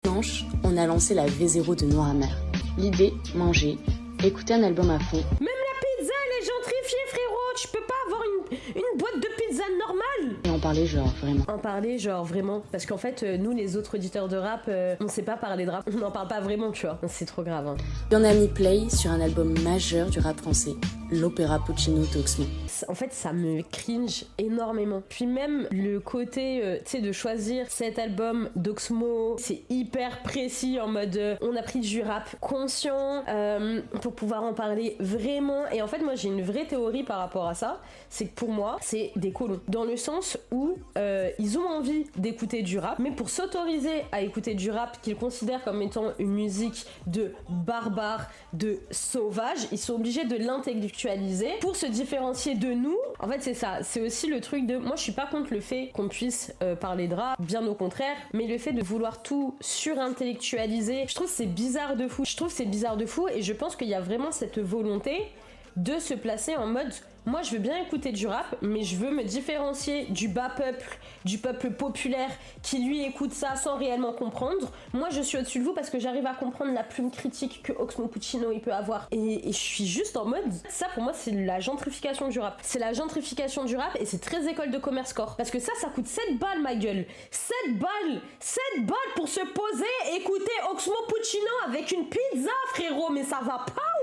Tanche, on a lancé la V0 de Noir Amer. L'idée, manger, écouter un album à fond. Même la pizza, elle est gentrifiée, frérot. Tu peux pas avoir une boîte de pizza normale. Et en parler genre, vraiment. En parler genre, vraiment. Parce qu'en fait, nous, les autres auditeurs de rap, on sait pas parler de rap. On n'en parle pas vraiment, tu vois. C'est trop grave. Hein. Et on a mis play sur un album majeur du rap français, l'opéra Puccino d'Oxmo. En fait, ça me cringe énormément. Puis même le côté, tu sais, de choisir cet album d'Oxmo, c'est hyper précis en mode on a pris du rap conscient pour pouvoir en parler vraiment. Et en fait, moi, j'ai une vraie théorie par rapport à ça. C'est que pour moi, c'est des colons. Dans le sens où ils ont envie d'écouter du rap, mais pour s'autoriser à écouter du rap qu'ils considèrent comme étant une musique de barbare, de sauvage, ils sont obligés de l'intellectualiser pour se différencier de nous. En fait, c'est ça. C'est aussi le truc de... Moi, je suis pas contre le fait qu'on puisse parler de rap, bien au contraire, mais le fait de vouloir tout surintellectualiser, je trouve que c'est bizarre de fou. Et je pense qu'il y a vraiment cette volonté de se placer en mode... Moi, je veux bien écouter du rap, mais je veux me différencier du bas peuple, du peuple populaire qui, lui, écoute ça sans réellement comprendre. Moi, je suis au-dessus de vous parce que j'arrive à comprendre la plume critique que Oxmo Puccino, il peut avoir. Et je suis juste en mode... Ça, pour moi, c'est la gentrification du rap. C'est la gentrification du rap et c'est très école de commerce corps. Parce que ça coûte 7 balles, ma gueule. 7 balles pour se poser et écouter Oxmo Puccino avec une pizza, frérot. Mais ça va pas